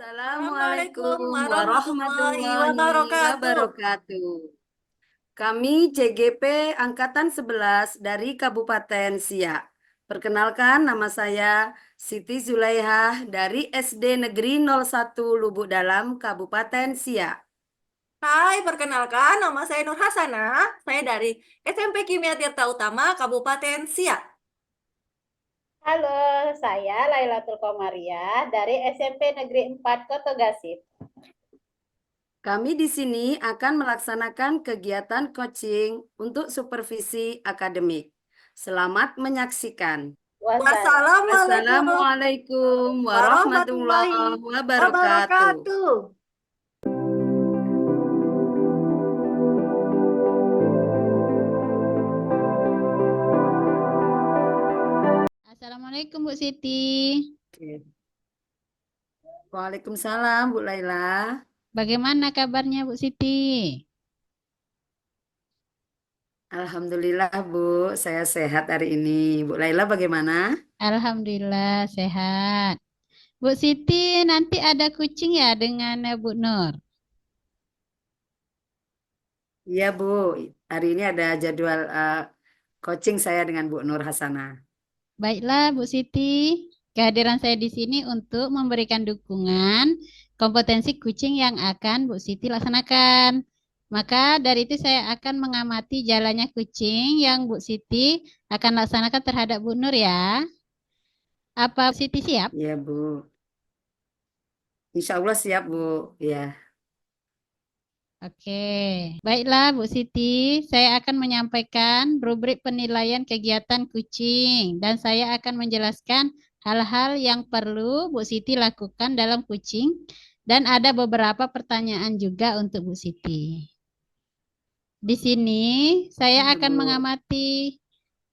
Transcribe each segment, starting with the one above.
Assalamualaikum Assalamualaikum warahmatullahi warahmatullahi wabarakatuh. wabarakatuh. Kami CGP Angkatan 11 dari Kabupaten Siak. Perkenalkan, nama saya Siti Zulaihah dari SD Negeri 01 Lubuk Dalam, Kabupaten Siak. Hai, perkenalkan nama saya Nur Hasana. Saya dari SMP Kimia Tirta Utama, Kabupaten Siak. Halo, saya Lailatul Komaria dari SMP Negeri 4 Koto Gasip. Kami di sini akan melaksanakan kegiatan coaching untuk supervisi akademik. Selamat menyaksikan. Wassalamualaikum Assalamualaikum warahmatullahi warahmatullahi wabarakatuh. wabarakatuh. Assalamualaikum Bu Siti. Oke. Waalaikumsalam Bu Laila. Bagaimana kabarnya Bu Siti? Alhamdulillah Bu, saya sehat hari ini. Bu Laila bagaimana? Alhamdulillah sehat. Bu Siti nanti ada kucing ya dengan Bu Nur. Iya Bu, hari ini ada jadwal coaching saya dengan Bu Nur Hasanah. Baiklah Bu Siti, kehadiran saya di sini untuk memberikan dukungan kompetensi kucing yang akan Bu Siti laksanakan. Maka dari itu saya akan mengamati jalannya kucing yang Bu Siti akan laksanakan terhadap Bu Nur ya. Apa Bu Siti siap? Iya Bu, Insya Allah siap Bu. Ya, Oke, baiklah Bu Siti, saya akan menyampaikan rubrik penilaian kegiatan kucing dan saya akan menjelaskan hal-hal yang perlu Bu Siti lakukan dalam kucing dan ada beberapa pertanyaan juga untuk Bu Siti. Di sini saya iya akan Bu. mengamati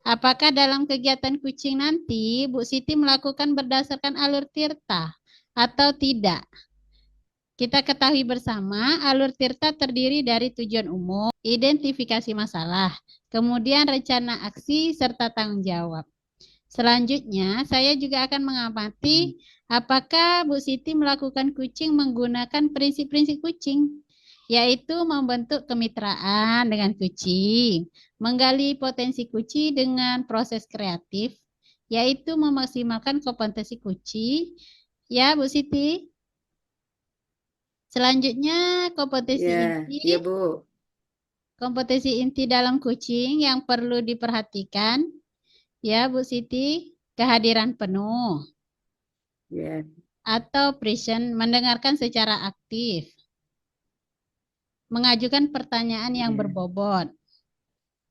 apakah dalam kegiatan kucing nanti Bu Siti melakukan berdasarkan alur tirta atau tidak. Kita ketahui bersama, alur tirta terdiri dari tujuan umum, identifikasi masalah, kemudian rencana aksi, serta tanggung jawab. Selanjutnya, saya juga akan mengamati apakah Bu Siti melakukan kucing menggunakan prinsip-prinsip kucing, yaitu membentuk kemitraan dengan kucing, menggali potensi kucing dengan proses kreatif, yaitu memaksimalkan kompetensi kucing. Ya, Bu Siti. Selanjutnya kompetensi Iya, inti. iya Bu. Kompetensi inti dalam kucing yang perlu diperhatikan. Ya Bu Siti, kehadiran penuh. Iya. Atau present, mendengarkan secara aktif. Mengajukan pertanyaan yang Iya. berbobot.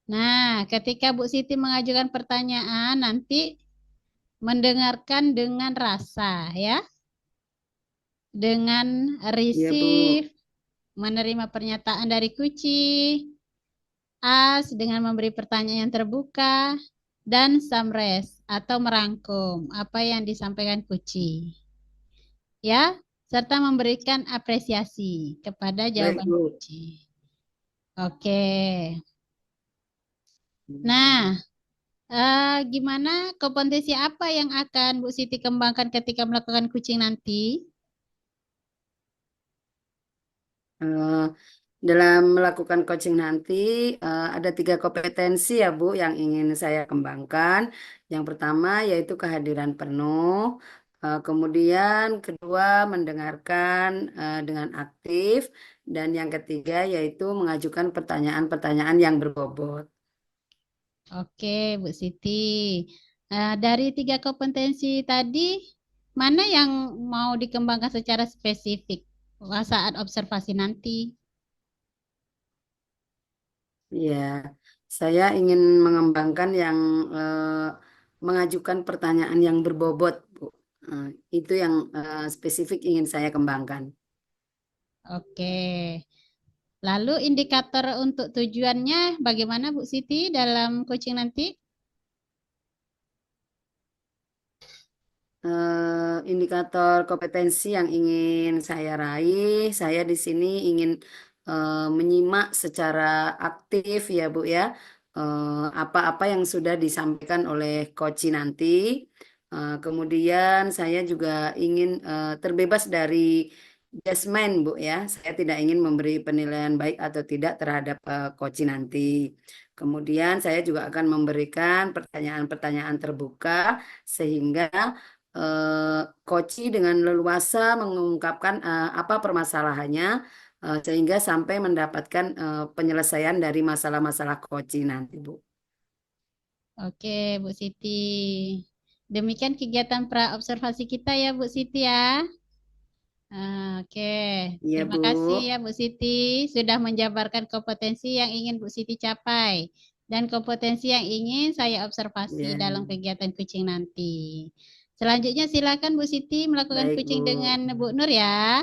Nah, ketika Bu Siti mengajukan pertanyaan, nanti mendengarkan dengan rasa ya. Dengan Iya Bu. receive, menerima pernyataan dari kucing. As dengan memberi pertanyaan yang terbuka dan summarize atau merangkum apa yang disampaikan kucing. Ya, serta memberikan apresiasi kepada Baik jawaban Bu. kucing. Oke. Nah, gimana kompetensi apa yang akan Bu Siti kembangkan ketika melakukan kucing nanti? Eh, dalam melakukan coaching nanti ada 3 kompetensi ya Bu yang ingin saya kembangkan. Yang pertama yaitu kehadiran penuh, kemudian kedua mendengarkan dengan aktif, dan yang ketiga yaitu mengajukan pertanyaan-pertanyaan yang berbobot. Oke, Bu Siti. Dari 3 kompetensi tadi, mana yang mau dikembangkan secara spesifik saat observasi nanti? Ya, saya ingin mengembangkan yang mengajukan pertanyaan yang berbobot, Bu. Itu yang spesifik ingin saya kembangkan. Oke. Lalu indikator untuk tujuannya bagaimana Bu Siti dalam coaching nanti? Indikator kompetensi yang ingin saya raih, saya di sini ingin menyimak secara aktif ya Bu ya, apa-apa yang sudah disampaikan oleh coach nanti. Kemudian saya juga ingin terbebas dari judgement, Bu ya. Saya tidak ingin memberi penilaian baik atau tidak terhadap Koci nanti. Kemudian saya juga akan memberikan pertanyaan-pertanyaan terbuka sehingga Koci dengan leluasa mengungkapkan apa permasalahannya sehingga sampai mendapatkan penyelesaian dari masalah-masalah Koci nanti, Bu. Oke, Bu Siti. Demikian kegiatan pra-observasi kita ya, Bu Siti ya. Oke, Iya, terima Bu. kasih ya Bu Siti sudah menjabarkan kompetensi yang ingin Bu Siti capai dan kompetensi yang ingin saya observasi Iya. dalam kegiatan kucing nanti. Selanjutnya silakan Bu Siti melakukan Baik, kucing Bu. dengan Bu Nur ya.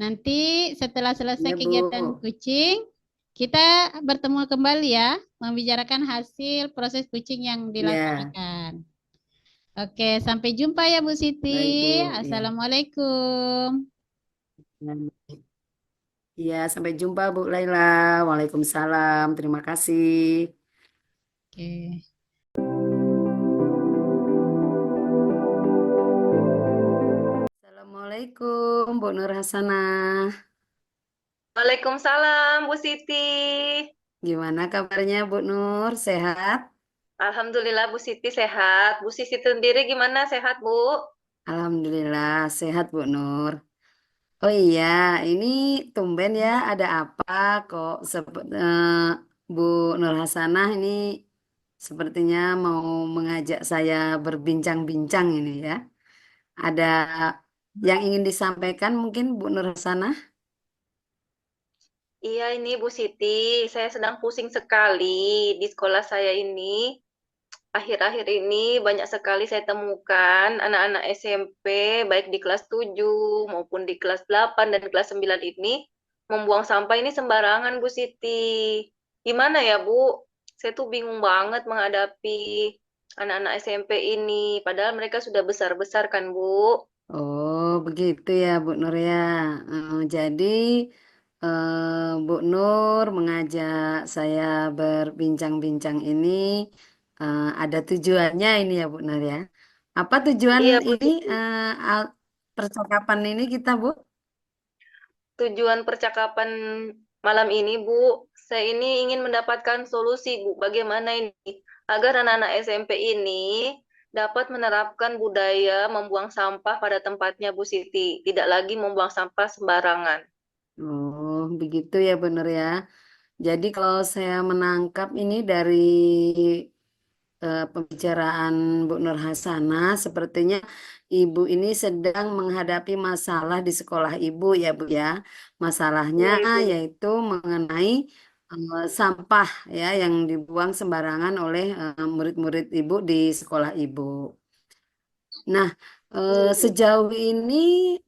Nanti setelah selesai Iya, Bu. kegiatan kucing, kita bertemu kembali ya, membicarakan hasil proses kucing yang Iya. dilaksanakan. Oke, sampai jumpa ya Bu Siti. Baik, Bu. Iya. Assalamualaikum. Iya, sampai jumpa Bu Laila. Waalaikumsalam. Terima kasih. Oke. Assalamualaikum, Bu Nur Hasanah. Waalaikumsalam, Bu Siti. Gimana kabarnya, Bu Nur? Sehat? Alhamdulillah Bu Siti sehat. Bu Siti sendiri gimana, sehat, Bu? Alhamdulillah, sehat, Bu Nur. Oh iya, ini tumben ya, ada apa kok Bu Nur Hasanah ini sepertinya mau mengajak saya berbincang-bincang ini ya. Ada yang ingin disampaikan mungkin Bu Nur Hasanah? Iya ini Bu Siti, saya sedang pusing sekali di sekolah saya ini. Akhir-akhir ini banyak sekali saya temukan anak-anak SMP baik di kelas 7 maupun di kelas 8 dan kelas 9 ini membuang sampah ini sembarangan Bu Siti. Gimana ya Bu? Saya tuh bingung banget menghadapi anak-anak SMP ini. Padahal mereka sudah besar-besar kan Bu? Oh, begitu ya, Bu Nur ya. Jadi, Bu Nur mengajak saya berbincang-bincang ini ada tujuannya ini ya, Bu Nur ya. Apa tujuan Iya Bu ini Siti. percakapan ini kita, Bu? Tujuan percakapan malam ini, Bu, saya ini ingin mendapatkan solusi, Bu. Bagaimana ini agar anak-anak SMP ini dapat menerapkan budaya membuang sampah pada tempatnya, Bu Siti. Tidak lagi membuang sampah sembarangan. Oh, begitu ya, Bu Nur ya. Jadi kalau saya menangkap ini dari pembicaraan Bu Nur Hasanah, sepertinya Ibu ini sedang menghadapi masalah di sekolah Ibu ya Bu ya. Masalahnya Iya, Ibu. yaitu mengenai sampah ya yang dibuang sembarangan oleh murid-murid Ibu di sekolah Ibu. Nah, Iya, Ibu. sejauh ini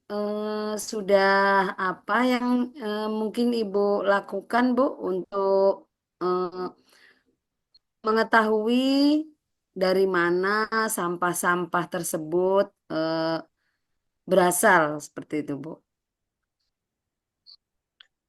sudah apa yang mungkin Ibu lakukan Bu untuk eh, mengetahui dari mana sampah-sampah tersebut berasal seperti itu, Bu.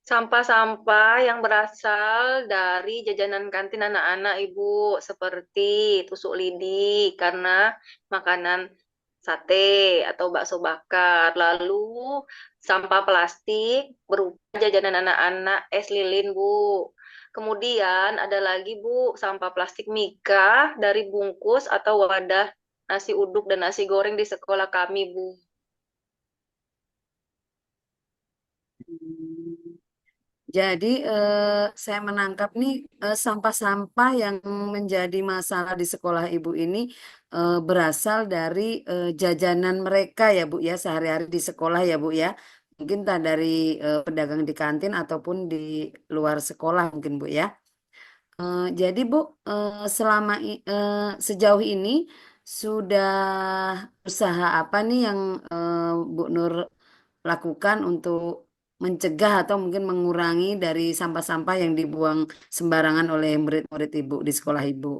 Sampah-sampah yang berasal dari jajanan kantin anak-anak, Ibu, seperti tusuk lidi karena makanan sate atau bakso bakar. Lalu sampah plastik berupa jajanan anak-anak es lilin, Bu. Kemudian ada lagi, Bu, sampah plastik Mika dari bungkus atau wadah nasi uduk dan nasi goreng di sekolah kami, Bu. Jadi saya menangkap nih sampah-sampah yang menjadi masalah di sekolah ibu ini berasal dari jajanan mereka ya Bu ya sehari-hari di sekolah ya Bu ya. Mungkin tak dari pedagang di kantin ataupun di luar sekolah mungkin Bu ya. Jadi Bu sejauh ini sudah usaha apa nih yang Bu Nur lakukan untuk mencegah atau mungkin mengurangi dari sampah-sampah yang dibuang sembarangan oleh murid-murid Ibu di sekolah Ibu.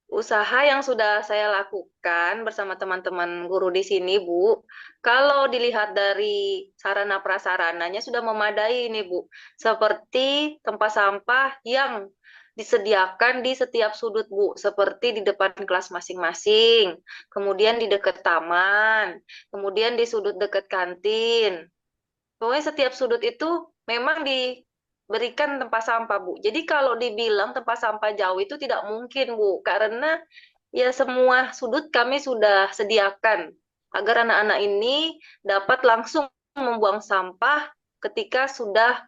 Usaha yang sudah saya lakukan bersama teman-teman guru di sini, Bu, kalau dilihat dari sarana prasarananya sudah memadai ini, Bu. Seperti tempat sampah yang disediakan di setiap sudut, Bu, seperti di depan kelas masing-masing, kemudian di dekat taman, kemudian di sudut dekat kantin. Pokoknya setiap sudut itu memang diberikan tempat sampah, Bu. Jadi kalau dibilang tempat sampah jauh itu tidak mungkin, Bu, karena ya semua sudut kami sudah sediakan agar anak-anak ini dapat langsung membuang sampah ketika sudah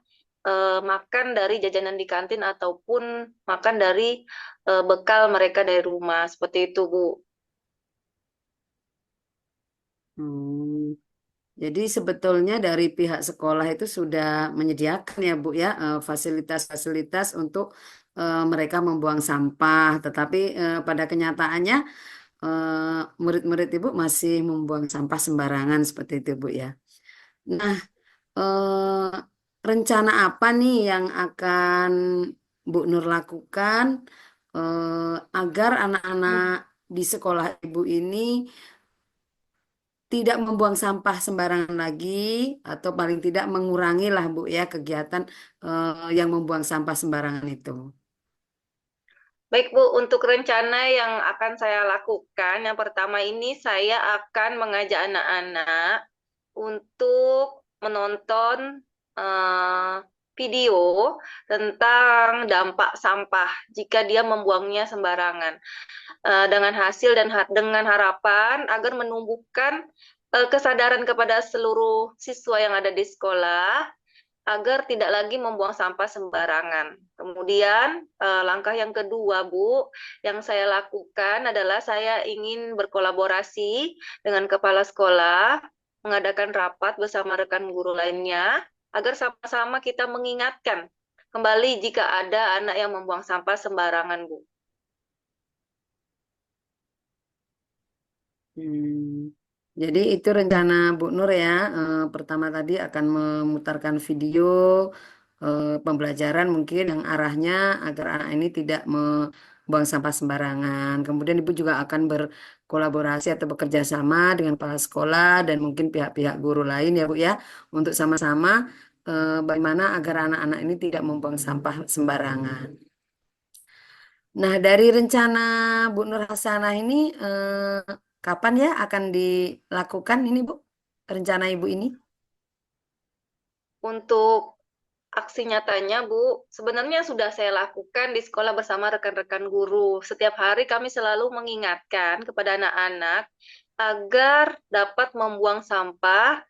makan dari jajanan di kantin ataupun makan dari bekal mereka dari rumah. Seperti itu, Bu. Hmm. Jadi sebetulnya dari pihak sekolah itu sudah menyediakan ya Bu ya fasilitas-fasilitas untuk mereka membuang sampah. Tetapi pada kenyataannya murid-murid Ibu masih membuang sampah sembarangan seperti itu Bu ya. Nah, eh, rencana apa nih yang akan Bu Nur lakukan agar anak-anak di sekolah Ibu ini tidak membuang sampah sembarangan lagi atau paling tidak mengurangi lah Bu ya kegiatan yang membuang sampah sembarangan itu. Baik, Bu, untuk rencana yang akan saya lakukan, yang pertama ini saya akan mengajak anak-anak untuk menonton eh, video tentang dampak sampah jika dia membuangnya sembarangan. Dengan hasil dan dengan harapan agar menumbuhkan kesadaran kepada seluruh siswa yang ada di sekolah agar tidak lagi membuang sampah sembarangan. Kemudian langkah yang kedua, Bu, yang saya lakukan adalah saya ingin berkolaborasi dengan kepala sekolah, mengadakan rapat bersama rekan guru lainnya, agar sama-sama kita mengingatkan kembali jika ada anak yang membuang sampah sembarangan, Bu. Hmm. Jadi itu rencana Bu Nur ya. Pertama tadi akan memutarkan video pembelajaran mungkin yang arahnya agar anak ini tidak membuang sampah sembarangan. Kemudian Ibu juga akan berkolaborasi atau bekerja sama dengan kepala sekolah dan mungkin pihak-pihak guru lain ya Bu ya untuk sama-sama bagaimana agar anak-anak ini tidak membuang sampah sembarangan. Nah, dari rencana Bu Nur Hasanah ini kapan ya akan dilakukan ini Bu? Rencana Ibu ini? Untuk aksi nyatanya, Bu, sebenarnya sudah saya lakukan di sekolah bersama rekan-rekan guru. Setiap hari kami selalu mengingatkan kepada anak-anak agar dapat membuang sampah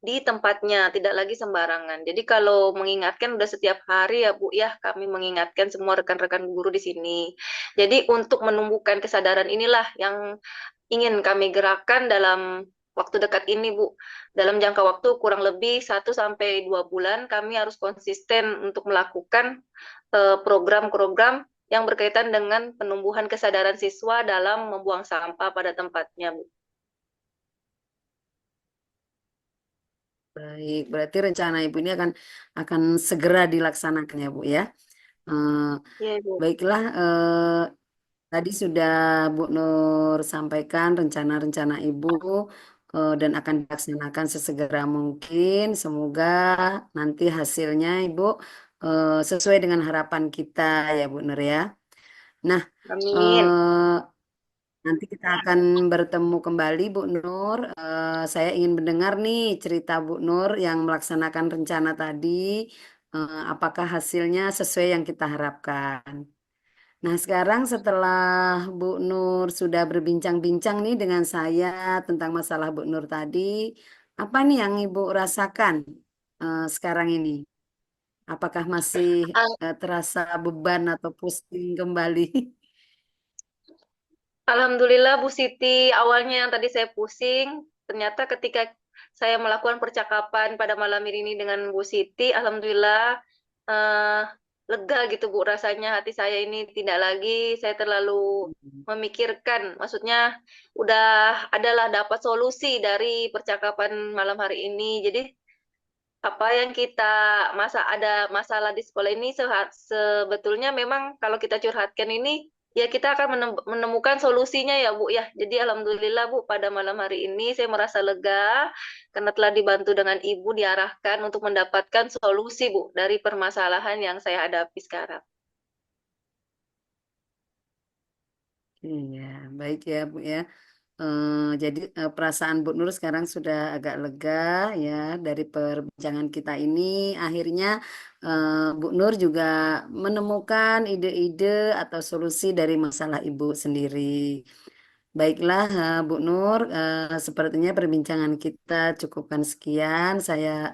di tempatnya, tidak lagi sembarangan. Jadi kalau mengingatkan udah setiap hari ya Bu ya, kami mengingatkan semua rekan-rekan guru di sini. Jadi untuk menumbuhkan kesadaran inilah yang ingin kami gerakkan dalam waktu dekat ini, Bu. Dalam jangka waktu kurang lebih 1 sampai 2 bulan, kami harus konsisten untuk melakukan program-program yang berkaitan dengan penumbuhan kesadaran siswa dalam membuang sampah pada tempatnya, Bu. Baik, berarti rencana Ibu ini akan segera dilaksanakan ya Bu ya. Eh, Iya, Bu. baiklah, tadi sudah Bu Nur sampaikan rencana-rencana Ibu dan akan dilaksanakan sesegera mungkin. Semoga nanti hasilnya Ibu sesuai dengan harapan kita ya Bu Nur ya. Nah, Amin. eh, nanti kita akan bertemu kembali Bu Nur. Saya ingin mendengar nih cerita Bu Nur yang melaksanakan rencana tadi. Apakah hasilnya sesuai yang kita harapkan? Nah, sekarang setelah Bu Nur sudah berbincang-bincang nih dengan saya tentang masalah Bu Nur tadi, apa nih yang Ibu rasakan sekarang ini? Apakah masih terasa beban atau pusing kembali? Alhamdulillah Bu Siti, awalnya yang tadi saya pusing, ternyata ketika saya melakukan percakapan pada malam ini dengan Bu Siti, Alhamdulillah eh, lega gitu Bu, rasanya hati saya ini tidak lagi saya terlalu memikirkan, maksudnya udah adalah dapat solusi dari percakapan malam hari ini. Jadi apa yang kita ada masalah di sekolah ini sebetulnya memang kalau kita curhatkan ini ya kita akan menemukan solusinya ya Bu ya. Jadi alhamdulillah Bu pada malam hari ini saya merasa lega karena telah dibantu dengan Ibu diarahkan untuk mendapatkan solusi Bu dari permasalahan yang saya hadapi sekarang. Iya, baik ya Bu ya. Jadi perasaan Bu Nur sekarang sudah agak lega ya dari perbincangan kita ini. Akhirnya Bu Nur juga menemukan ide-ide atau solusi dari masalah Ibu sendiri. Baiklah, Bu Nur, sepertinya perbincangan kita cukupkan sekian. Saya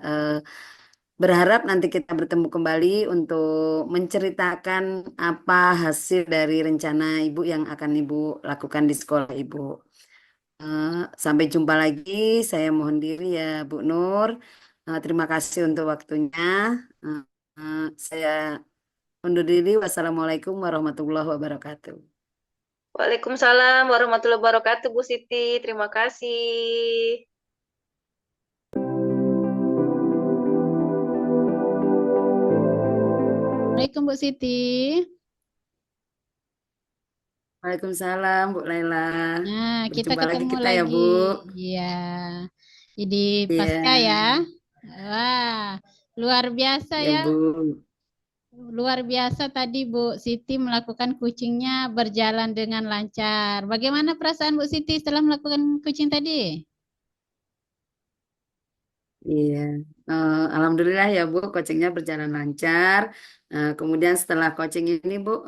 berharap nanti kita bertemu kembali untuk menceritakan apa hasil dari rencana Ibu yang akan Ibu lakukan di sekolah Ibu. Eh, Sampai jumpa lagi. Saya mohon diri ya, Bu Nur. Terima kasih untuk waktunya. Eh, saya undur diri. Wassalamualaikum warahmatullahi wabarakatuh. Waalaikumsalam warahmatullahi wabarakatuh, Bu Siti. Terima kasih. Assalamualaikum Bu Siti. Waalaikumsalam, Bu Laila. Nah, kita Berjumpa lagi ketemu kita ya, lagi. Bu. Iya. Jadi pasca ya. Iya, Wah, luar biasa ya, ya. Bu. Luar biasa tadi Bu Siti melakukan kucingnya berjalan dengan lancar. Bagaimana perasaan Bu Siti setelah melakukan kucing tadi? Iya, Alhamdulillah ya Bu, coachingnya berjalan lancar. Kemudian setelah coaching ini Bu,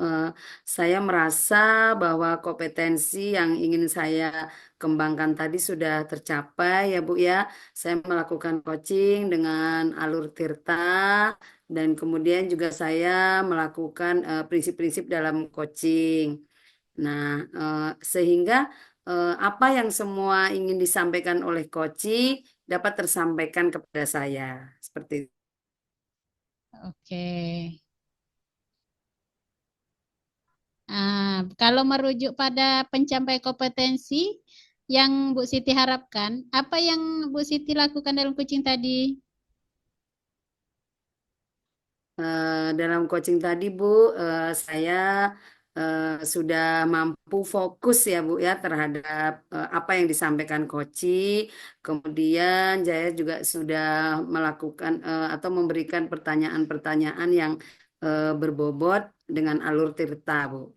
saya merasa bahwa kompetensi yang ingin saya kembangkan tadi sudah tercapai ya Bu ya. Saya melakukan coaching dengan alur Tirta dan kemudian juga saya melakukan prinsip-prinsip dalam coaching. Nah, sehingga apa yang semua ingin disampaikan oleh coaching dapat tersampaikan kepada saya. Seperti itu. Oke. Kalau merujuk pada pencapaian kompetensi yang Bu Siti harapkan, apa yang Bu Siti lakukan dalam kucing tadi? Dalam coaching tadi, Bu, saya sudah mampu fokus ya, Bu, ya terhadap apa yang disampaikan coaching. Kemudian saya juga sudah melakukan atau memberikan pertanyaan-pertanyaan yang berbobot dengan alur Tirta, Bu.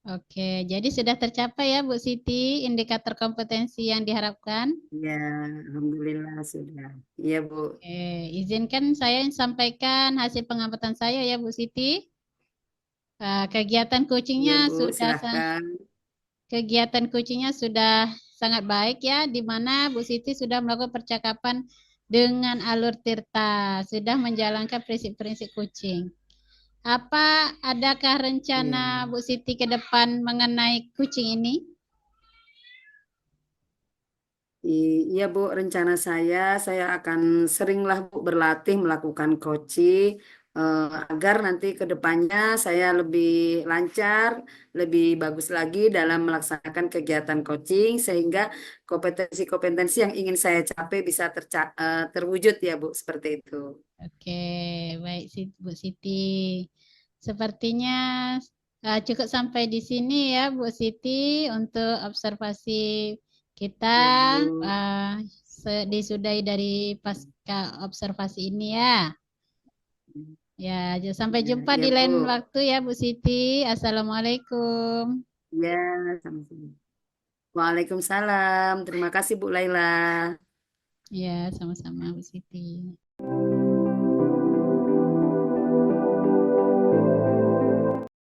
Oke, jadi sudah tercapai ya Bu Siti indikator kompetensi yang diharapkan. Ya, Alhamdulillah sudah. Iya, Bu. Oke, izinkan saya sampaikan hasil pengamatan saya ya Bu Siti. Kegiatan Iya, kucingnya Bu, sudah silahkan. kegiatan kucingnya sudah sangat baik ya, di mana Bu Siti sudah melakukan percakapan dengan alur Tirta, sudah menjalankan prinsip-prinsip kucing. Adakah rencana Iya. Bu Siti ke depan mengenai kucing ini? Iya Bu, rencana saya akan seringlah Bu berlatih melakukan coaching agar nanti ke depannya saya lebih lancar, lebih bagus lagi dalam melaksanakan kegiatan coaching sehingga kompetensi-kompetensi yang ingin saya capai bisa terwujud ya Bu, seperti itu. Oke, baik Bu Siti. Sepertinya cukup sampai di sini ya Bu Siti untuk observasi kita Ya Bu. disudahi dari pasca observasi ini ya. Ya, sampai Ya, jumpa ya di Bu. lain waktu ya Bu Siti. Assalamualaikum. Ya, sama-sama. Waalaikumsalam. Terima kasih Bu Laila. Ya, sama-sama Bu Siti.